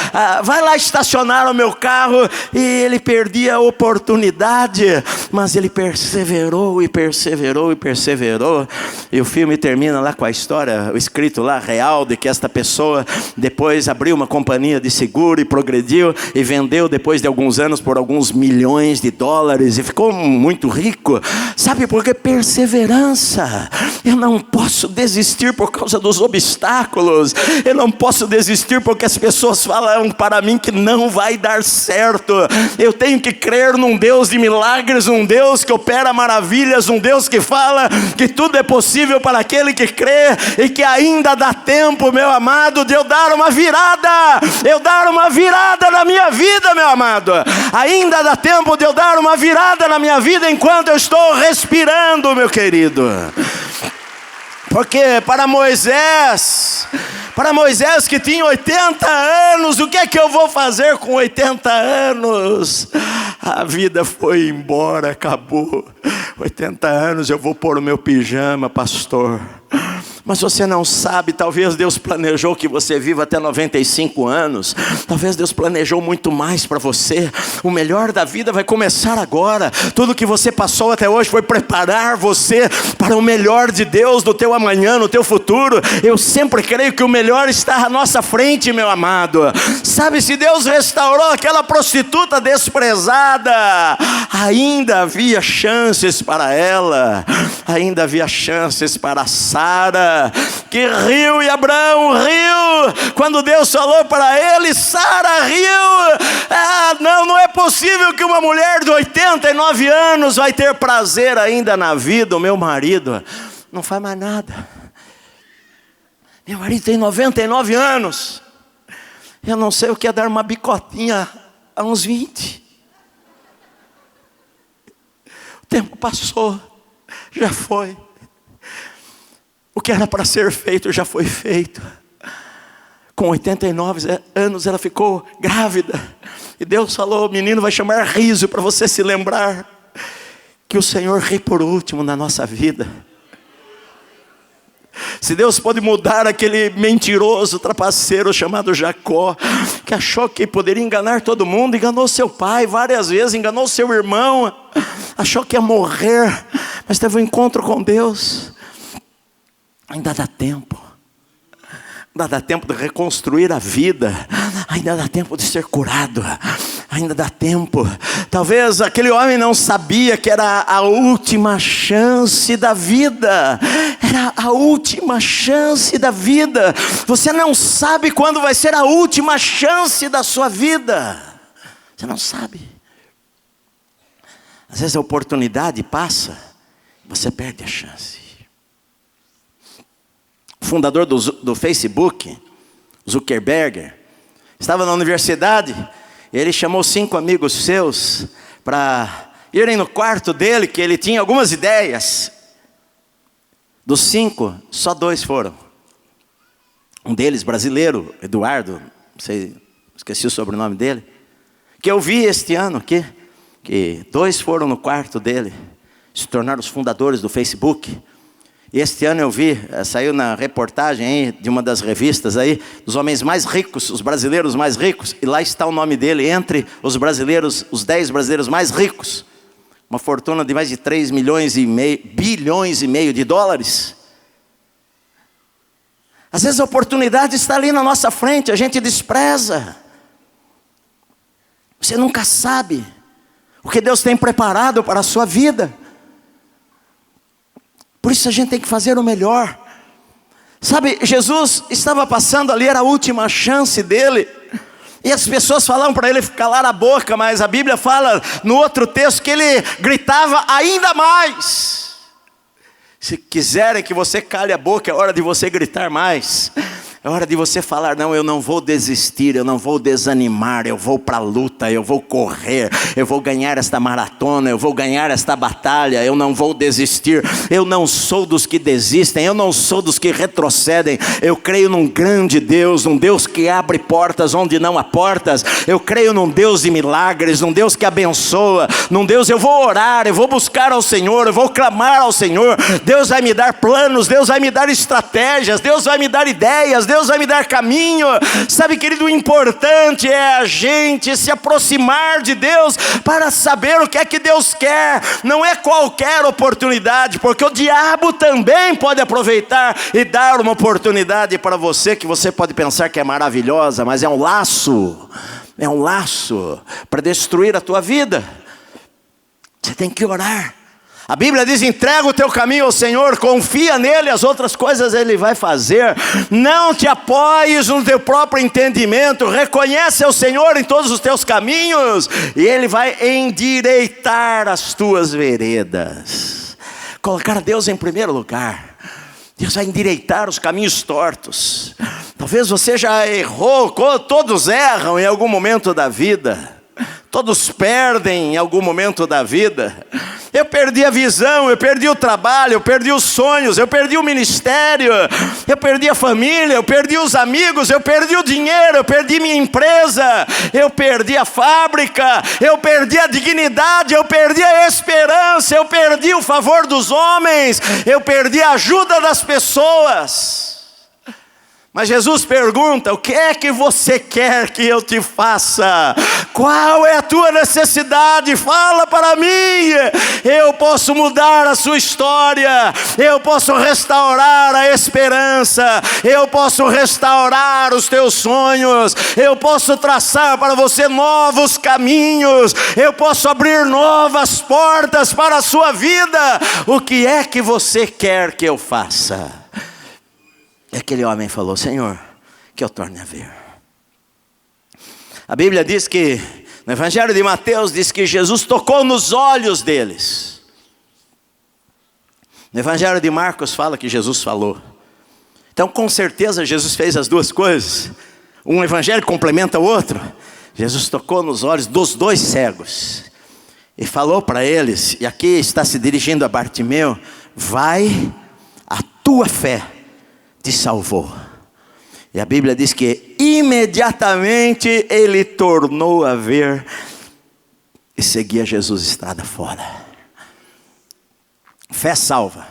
[SPEAKER 1] vai lá estacionar o meu carro, e ele perdia a oportunidade, mas ele perseverou e perseverou e perseverou. E E o filme termina lá com a história, o escrito lá real, de que esta pessoa depois abriu uma companhia de seguro e progrediu e vendeu depois de alguns anos por alguns milhões de dólares e ficou muito rico. Sabe por quê? Perseverança. Eu não posso desistir por causa dos obstáculos. Eu não posso desistir porque as pessoas falam para mim que não vai dar certo. Eu tenho que crer num Deus de milagres, um Deus que opera maravilhas, um Deus que fala que tudo é possível para aquele que crê e que ainda dá tempo, meu amado, de eu dar uma virada. Eu dar uma virada na minha vida, meu amado. Ainda dá tempo de eu dar uma virada na minha vida enquanto eu estou respirando, meu querido. Porque para Moisés que tinha 80 anos, o que é que eu vou fazer com 80 anos? A vida foi embora, acabou. 80 anos eu vou pôr o meu pijama, pastor. Mas você não sabe, talvez Deus planejou que você viva até 95 anos. Talvez Deus planejou muito mais para você. O melhor da vida vai começar agora. Tudo que você passou até hoje foi preparar você para o melhor de Deus, no teu amanhã, no teu futuro. Eu sempre creio que o melhor está à nossa frente, meu amado. Sabe, se Deus restaurou aquela prostituta desprezada, ainda havia chances para ela. Ainda havia chances para Sara, que riu, e Abraão riu quando Deus falou para ele. Sara riu. Não é possível que uma mulher de 89 anos vai ter prazer ainda na vida. O meu marido não faz mais nada. Meu marido tem 99 anos. Eu não sei o que é dar uma bicotinha a uns 20. O tempo passou, já foi. O que era para ser feito já foi feito. Com 89 anos ela ficou grávida. E Deus falou: o menino vai chamar Riso, para você se lembrar que o Senhor ri por último na nossa vida. Se Deus pode mudar aquele mentiroso, trapaceiro chamado Jacó, que achou que poderia enganar todo mundo, enganou seu pai várias vezes, enganou seu irmão, achou que ia morrer, mas teve um encontro com Deus. Ainda dá tempo. Ainda dá tempo de reconstruir a vida. Ainda dá tempo de ser curado. Ainda dá tempo. Talvez aquele homem não sabia que era a última chance da vida. Era a última chance da vida. Você não sabe quando vai ser a última chance da sua vida. Você não sabe. Às vezes a oportunidade passa, você perde a chance. O fundador do Facebook, Zuckerberg, estava na universidade. Ele chamou 5 amigos seus para irem no quarto dele, que ele tinha algumas ideias. Dos 5, só 2 foram. Um deles, brasileiro, Eduardo, não sei, esqueci o sobrenome dele, que eu vi este ano aqui, que 2 foram no quarto dele, se tornaram os fundadores do Facebook. E este ano eu vi, saiu na reportagem aí, de uma das revistas aí, dos homens mais ricos, os brasileiros mais ricos, e lá está o nome dele entre os brasileiros, os 10 brasileiros mais ricos. Uma fortuna de mais de 3 bilhões e meio de dólares. Às vezes a oportunidade está ali na nossa frente, a gente despreza. Você nunca sabe o que Deus tem preparado para a sua vida. Por isso a gente tem que fazer o melhor. Sabe, Jesus estava passando ali, era a última chance dele. E as pessoas falavam para ele calar a boca, mas a Bíblia fala no outro texto que ele gritava ainda mais. Se quiserem que você cale a boca, é hora de você gritar mais. É hora de você falar: não, eu não vou desistir, eu não vou desanimar, eu vou para a luta, eu vou correr, eu vou ganhar esta maratona, eu vou ganhar esta batalha, eu não vou desistir. Eu não sou dos que desistem, eu não sou dos que retrocedem. Eu creio num grande Deus, num Deus que abre portas onde não há portas. Eu creio num Deus de milagres, num Deus que abençoa, num Deus, eu vou orar, eu vou buscar ao Senhor, eu vou clamar ao Senhor. Deus vai me dar planos, Deus vai me dar estratégias, Deus vai me dar ideias, Deus vai me dar caminho. Sabe, querido, o importante é a gente se aproximar de Deus para saber o que é que Deus quer. Não é qualquer oportunidade, porque o diabo também pode aproveitar e dar uma oportunidade para você, que você pode pensar que é maravilhosa, mas é um laço para destruir a tua vida. Você tem que orar. A Bíblia diz: entrega o teu caminho ao Senhor, confia nele, as outras coisas ele vai fazer. Não te apoies no teu próprio entendimento, reconhece ao Senhor em todos os teus caminhos, e ele vai endireitar as tuas veredas. Colocar Deus em primeiro lugar. Deus vai endireitar os caminhos tortos. Talvez você já errou, todos erram em algum momento da vida. Todos perdem em algum momento da vida. Eu perdi a visão, eu perdi o trabalho, eu perdi os sonhos, eu perdi o ministério, eu perdi a família, eu perdi os amigos, eu perdi o dinheiro, eu perdi minha empresa, eu perdi a fábrica, eu perdi a dignidade, eu perdi a esperança, eu perdi o favor dos homens, eu perdi a ajuda das pessoas. Mas Jesus pergunta: o que é que você quer que eu te faça? Qual é a tua necessidade? Fala para mim. Eu posso mudar a sua história, eu posso restaurar a esperança, eu posso restaurar os teus sonhos, eu posso traçar para você novos caminhos, eu posso abrir novas portas para a sua vida. O que é que você quer que eu faça? E aquele homem falou: Senhor, que eu torne a ver. A Bíblia diz que, no Evangelho de Mateus, diz que Jesus tocou nos olhos deles. No Evangelho de Marcos fala que Jesus falou. Então, com certeza, Jesus fez as duas coisas. Um evangelho complementa o outro. Jesus tocou nos olhos dos dois cegos e falou para eles, e aqui está se dirigindo a Bartimeu: vai, a tua fé te salvou. E a Bíblia diz que imediatamente ele tornou a ver e seguia Jesus estrada fora. Fé salva,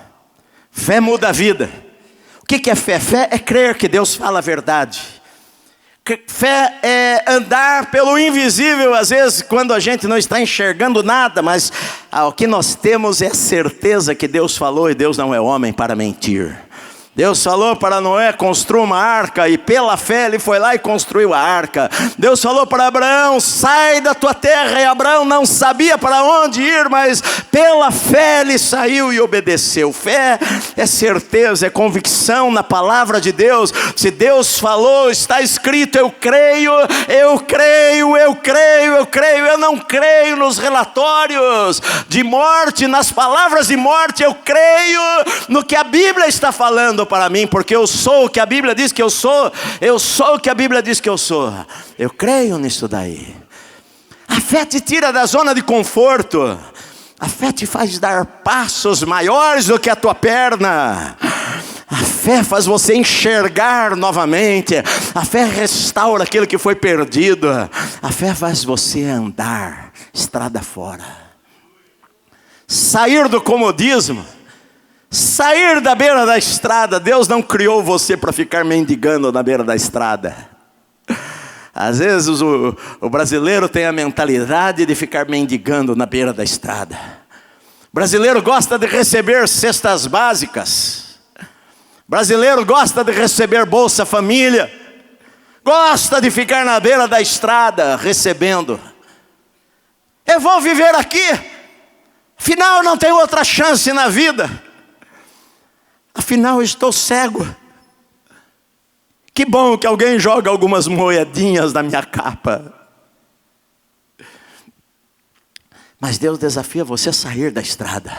[SPEAKER 1] fé muda a vida. O que é fé? Fé é crer que Deus fala a verdade. Fé é andar pelo invisível, às vezes quando a gente não está enxergando nada, mas o que nós temos é a certeza que Deus falou, e Deus não é homem para mentir. Deus falou para Noé: construa uma arca, e pela fé ele foi lá e construiu a arca. Deus falou para Abraão: sai da tua terra, e Abraão não sabia para onde ir, mas pela fé ele saiu e obedeceu. Fé é certeza, é convicção na palavra de Deus. Se Deus falou, está escrito, eu creio, eu creio, eu creio, eu creio. Eu não creio nos relatórios de morte, nas palavras de morte. Eu creio no que a Bíblia está falando para mim, porque eu sou o que a Bíblia diz que eu sou. Eu sou o que a Bíblia diz que eu sou. Eu creio nisso daí. A fé te tira da zona de conforto. A fé te faz dar passos maiores do que a tua perna. A fé faz você enxergar novamente. A fé restaura aquilo que foi perdido. A fé faz você andar estrada fora, sair do comodismo, sair da beira da estrada. Deus não criou você para ficar mendigando na beira da estrada. Às vezes o brasileiro tem a mentalidade de ficar mendigando na beira da estrada. O brasileiro gosta de receber cestas básicas. O brasileiro gosta de receber Bolsa Família. Gosta de ficar na beira da estrada recebendo. Eu vou viver aqui, afinal eu não tenho outra chance na vida. Afinal eu estou cego. Que bom que alguém joga algumas moedinhas na minha capa. Mas Deus desafia você a sair da estrada,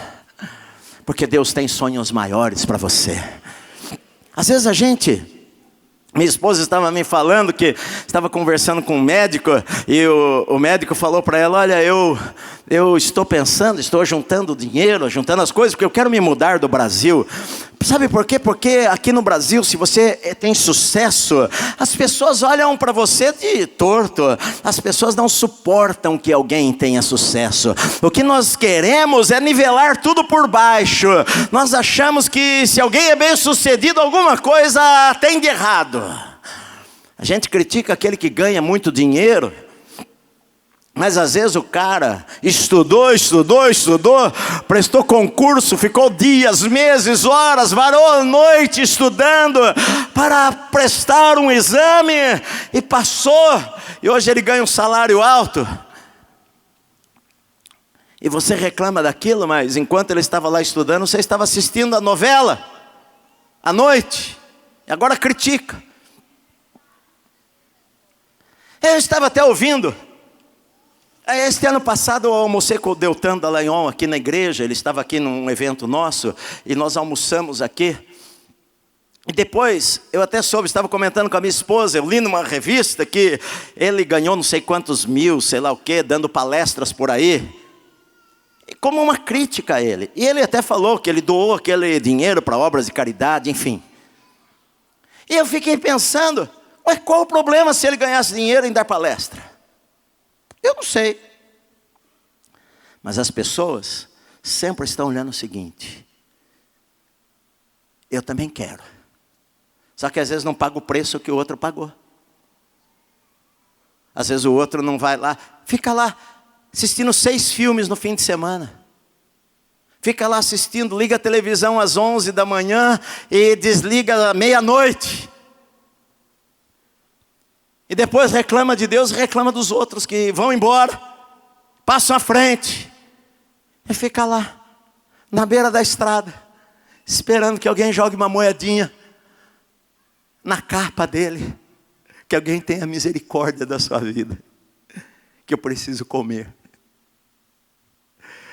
[SPEAKER 1] porque Deus tem sonhos maiores para você. Às vezes minha esposa estava me falando que estava conversando com um médico, e o médico falou para ela: olha, eu estou pensando, estou juntando dinheiro, juntando as coisas, porque eu quero me mudar do Brasil. Sabe por quê? Porque aqui no Brasil, se você tem sucesso, as pessoas olham para você de torto. As pessoas não suportam que alguém tenha sucesso. O que nós queremos é nivelar tudo por baixo. Nós achamos que se alguém é bem sucedido, alguma coisa tem de errado. A gente critica aquele que ganha muito dinheiro, Mas às vezes o cara estudou, prestou concurso, ficou dias, meses, horas, varou a noite estudando para prestar um exame e passou. E hoje ele ganha um salário alto. E você reclama daquilo, mas enquanto ele estava lá estudando, você estava assistindo a novela à noite. E agora critica. Eu estava até ouvindo. Este ano passado eu almocei com o Deltan Dallagnol aqui na igreja. Ele estava aqui num evento nosso e nós almoçamos aqui. E depois eu até soube, estava comentando com a minha esposa, eu li numa revista que ele ganhou não sei quantos mil, sei lá o quê, dando palestras por aí. E como uma crítica a ele. E ele até falou que ele doou aquele dinheiro para obras de caridade, enfim. E eu fiquei pensando, mas qual o problema se ele ganhasse dinheiro em dar palestra? Eu não sei. Mas as pessoas sempre estão olhando o seguinte: eu também quero. Só que às vezes não paga o preço que o outro pagou. Às vezes o outro não vai lá, fica lá assistindo 6 filmes no fim de semana. Fica lá assistindo, liga a televisão às 11 da manhã e desliga à meia-noite. E depois reclama de Deus e reclama dos outros que vão embora, passam à frente. E fica lá, na beira da estrada, esperando que alguém jogue uma moedinha na capa dele. Que alguém tenha misericórdia da sua vida. Que eu preciso comer.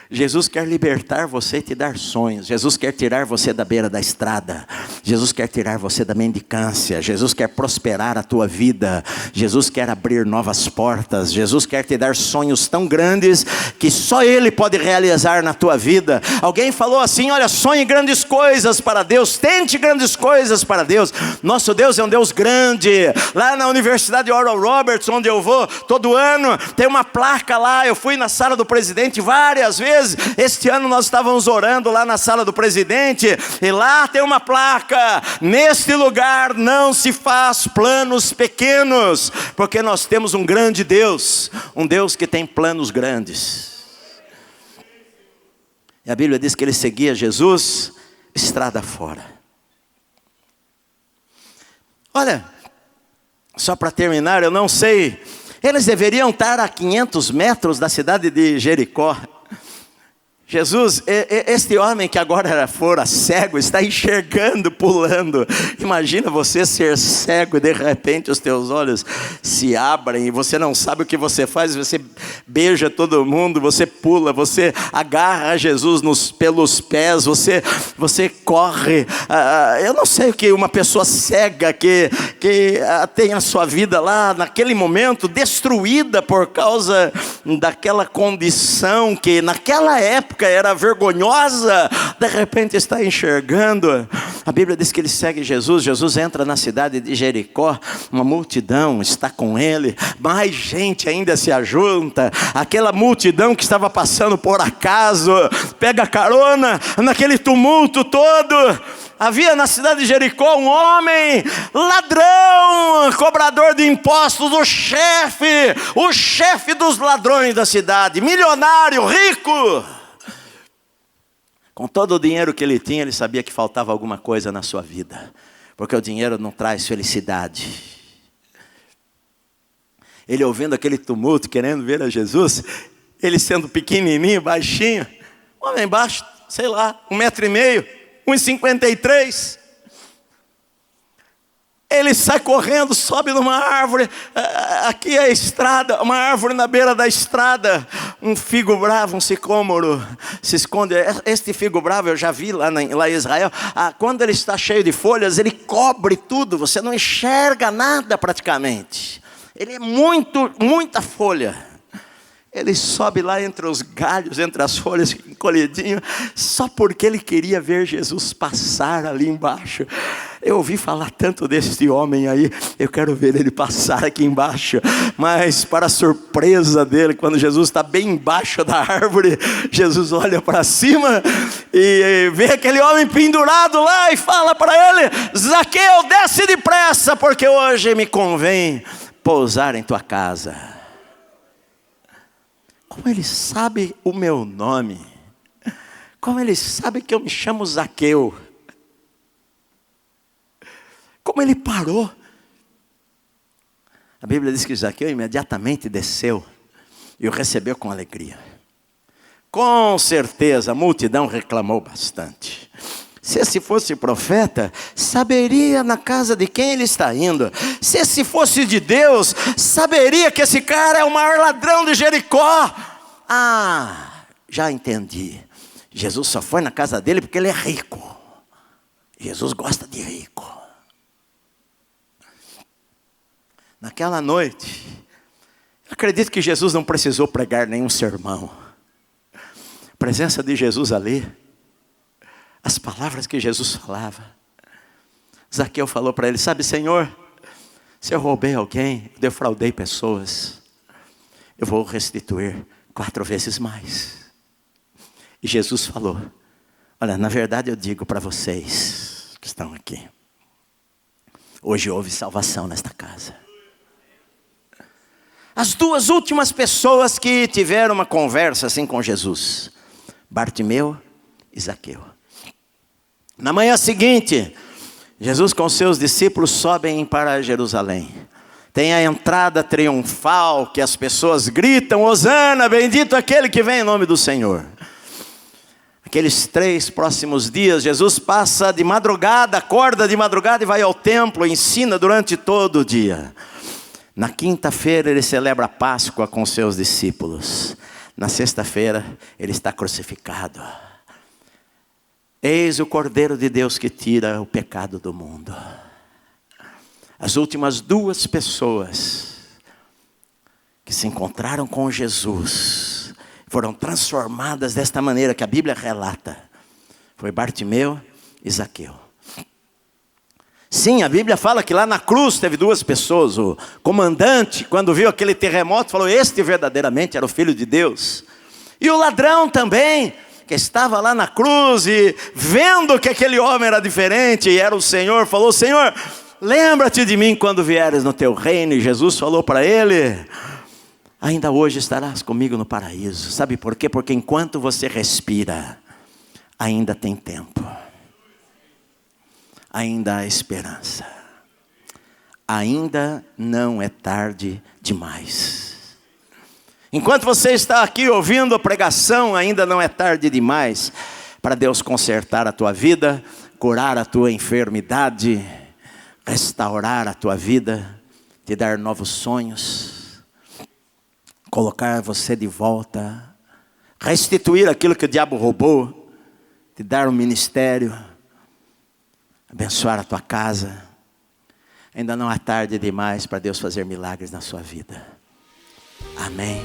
[SPEAKER 1] Jesus quer libertar você e te dar sonhos. Jesus quer tirar você da beira da estrada. Jesus quer tirar você da mendicância. Jesus quer prosperar a tua vida. Jesus quer abrir novas portas. Jesus quer te dar sonhos tão grandes que só Ele pode realizar na tua vida. Alguém falou assim: olha, sonhe grandes coisas para Deus. Tente grandes coisas para Deus. Nosso Deus é um Deus grande. Lá na Universidade Oral Roberts, onde eu vou todo ano, tem uma placa lá. Eu fui na sala do presidente várias vezes. Este ano nós estávamos orando lá na sala do presidente, e lá tem uma placa: neste lugar não se faz planos pequenos, porque nós temos um grande Deus, um Deus que tem planos grandes. E a Bíblia diz que ele seguia Jesus estrada fora. Olha, só para terminar, eu não sei, eles deveriam estar a 500 metros da cidade de Jericó. Jesus, este homem que agora fora cego, está enxergando, pulando. Imagina você ser cego e de repente os teus olhos se abrem e você não sabe o que você faz. Você beija todo mundo, você pula, você agarra Jesus pelos pés, você corre. Eu não sei o que uma pessoa cega que tem a sua vida lá naquele momento destruída por causa daquela condição que naquela época era vergonhosa, de repente está enxergando. A Bíblia diz que ele segue Jesus. Jesus entra na cidade de Jericó, uma multidão está com ele, mais gente ainda se ajunta. Aquela multidão que estava passando por acaso pega carona naquele tumulto todo. Havia na cidade de Jericó um homem ladrão, cobrador de impostos, o chefe dos ladrões da cidade, milionário, rico. Com todo o dinheiro que ele tinha, ele sabia que faltava alguma coisa na sua vida, porque o dinheiro não traz felicidade. Ele ouvindo aquele tumulto, querendo ver a Jesus, ele sendo pequenininho, baixinho, homem baixo, sei lá, 1,5 metro, 1,53 m. Ele sai correndo, sobe numa árvore. Aqui é a estrada, uma árvore na beira da estrada. Um figo bravo, um sicômoro se esconde. Este figo bravo eu já vi lá em Israel. Quando ele está cheio de folhas, ele cobre tudo. Você não enxerga nada praticamente. Ele é muita folha. Ele sobe lá entre os galhos, entre as folhas, encolhidinho, só porque ele queria ver Jesus passar ali embaixo. Eu ouvi falar tanto desse homem aí, eu quero ver ele passar aqui embaixo. Mas para a surpresa dele, quando Jesus está bem embaixo da árvore, Jesus olha para cima e vê aquele homem pendurado lá e fala para ele: Zaqueu, desce depressa, porque hoje me convém pousar em tua casa. Como ele sabe o meu nome? Como ele sabe que eu me chamo Zaqueu? Como ele parou? A Bíblia diz que Zaqueu imediatamente desceu e o recebeu com alegria. Com certeza a multidão reclamou bastante. Se esse fosse profeta, saberia na casa de quem ele está indo. Se esse fosse de Deus, saberia que esse cara é o maior ladrão de Jericó. Ah, já entendi. Jesus só foi na casa dele porque ele é rico. Jesus gosta de rico. Naquela noite, acredito que Jesus não precisou pregar nenhum sermão. A presença de Jesus ali, as palavras que Jesus falava. Zaqueu falou para ele: sabe, Senhor, se eu roubei alguém, defraudei pessoas, eu vou restituir 4 vezes mais. E Jesus falou: olha, na verdade eu digo para vocês que estão aqui, hoje houve salvação nesta casa. As 2 últimas pessoas que tiveram uma conversa assim com Jesus, Bartimeu e Zaqueu. Na manhã seguinte, Jesus com seus discípulos sobem para Jerusalém. Tem a entrada triunfal que as pessoas gritam: Hosana, bendito aquele que vem em nome do Senhor. Aqueles 3 próximos dias, Jesus passa de madrugada, acorda de madrugada e vai ao templo, ensina durante todo o dia. Na quinta-feira ele celebra a Páscoa com seus discípulos. Na sexta-feira ele está crucificado. Eis o Cordeiro de Deus que tira o pecado do mundo. As últimas 2 pessoas que se encontraram com Jesus foram transformadas desta maneira que a Bíblia relata. Foi Bartimeu e Zaqueu. Sim, a Bíblia fala que lá na cruz teve 2 pessoas. O comandante, quando viu aquele terremoto, falou: este verdadeiramente era o Filho de Deus. E o ladrão também, que estava lá na cruz e vendo que aquele homem era diferente e era o Senhor, falou: Senhor, lembra-te de mim quando vieres no teu reino. E Jesus falou para ele: ainda hoje estarás comigo no paraíso. Sabe por quê? Porque enquanto você respira, ainda tem tempo. Ainda há esperança. Ainda não é tarde demais. Enquanto você está aqui ouvindo a pregação, ainda não é tarde demais para Deus consertar a tua vida, curar a tua enfermidade, restaurar a tua vida, te dar novos sonhos, colocar você de volta, restituir aquilo que o diabo roubou, te dar um ministério, abençoar a tua casa. Ainda não é tarde demais para Deus fazer milagres na sua vida. Amém.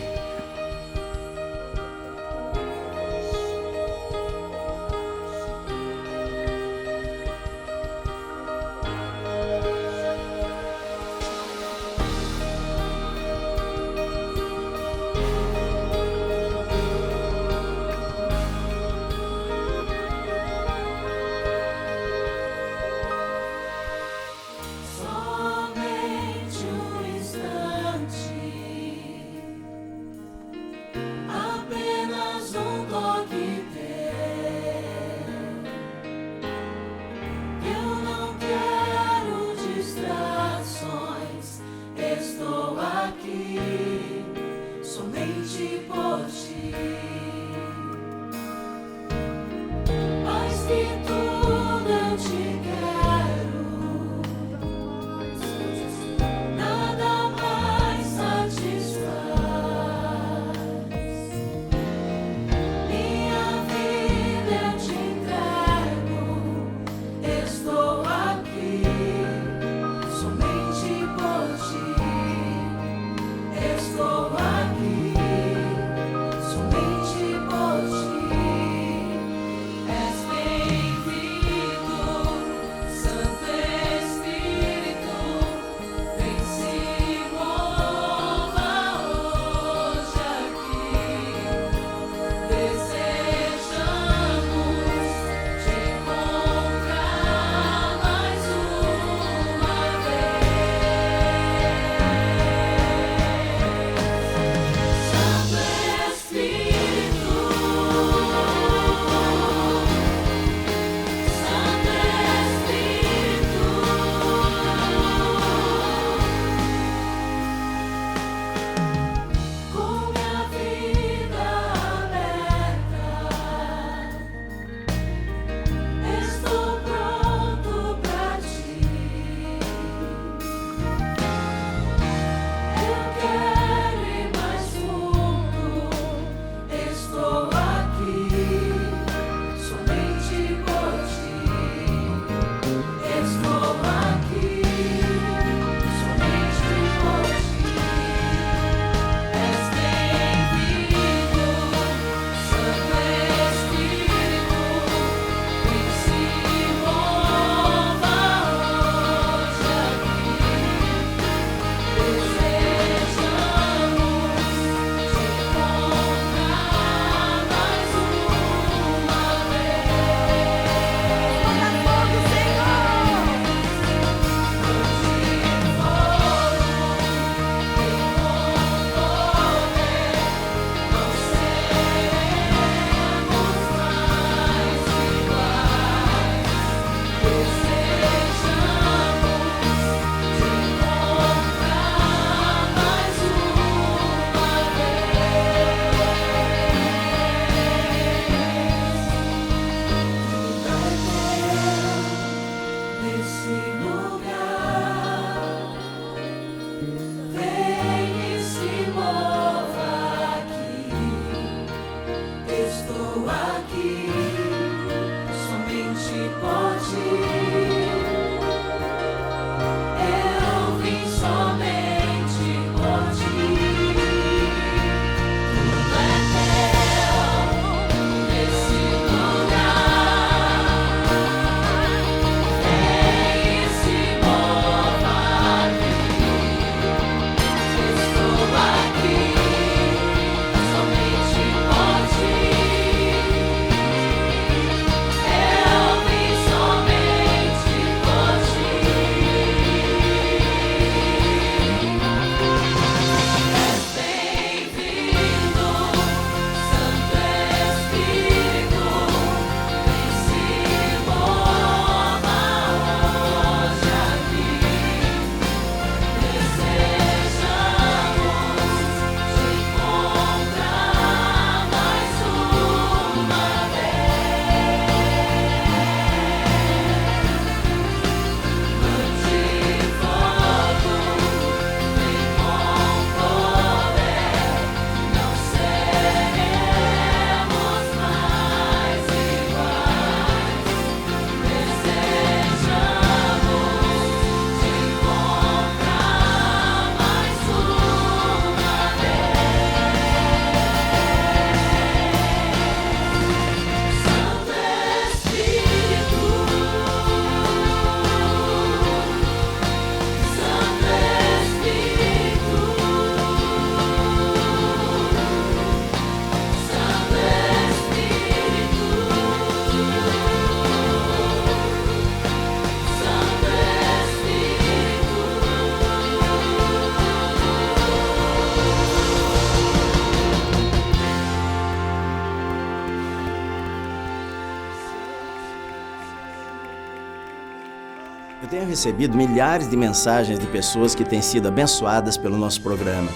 [SPEAKER 1] tenho recebido milhares de mensagens de pessoas que têm sido abençoadas pelo nosso programa.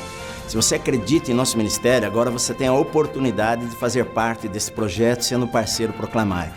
[SPEAKER 1] Se você acredita em nosso ministério, agora você tem a oportunidade de fazer parte desse projeto sendo parceiro Proclamai.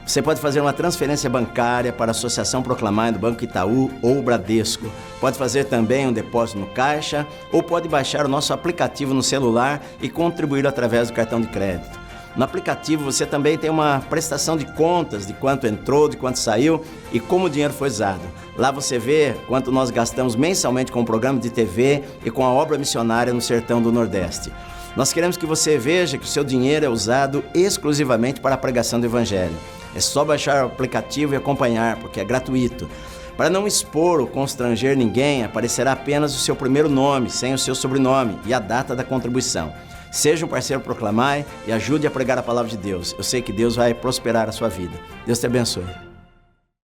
[SPEAKER 1] Você pode fazer uma transferência bancária para a Associação Proclamai do Banco Itaú ou Bradesco. Pode fazer também um depósito no caixa ou pode baixar o nosso aplicativo no celular e contribuir através do cartão de crédito. No aplicativo você também tem uma prestação de contas de quanto entrou, de quanto saiu e como o dinheiro foi usado. Lá você vê quanto nós gastamos mensalmente com o programa de TV e com a obra missionária no Sertão do Nordeste. Nós queremos que você veja que o seu dinheiro é usado exclusivamente para a pregação do Evangelho. É só baixar o aplicativo e acompanhar, porque é gratuito. Para não expor ou constranger ninguém, aparecerá apenas o seu primeiro nome, sem o seu sobrenome e a data da contribuição. Seja um parceiro Proclamai e ajude a pregar a palavra de Deus. Eu sei que Deus vai prosperar a sua vida. Deus te abençoe.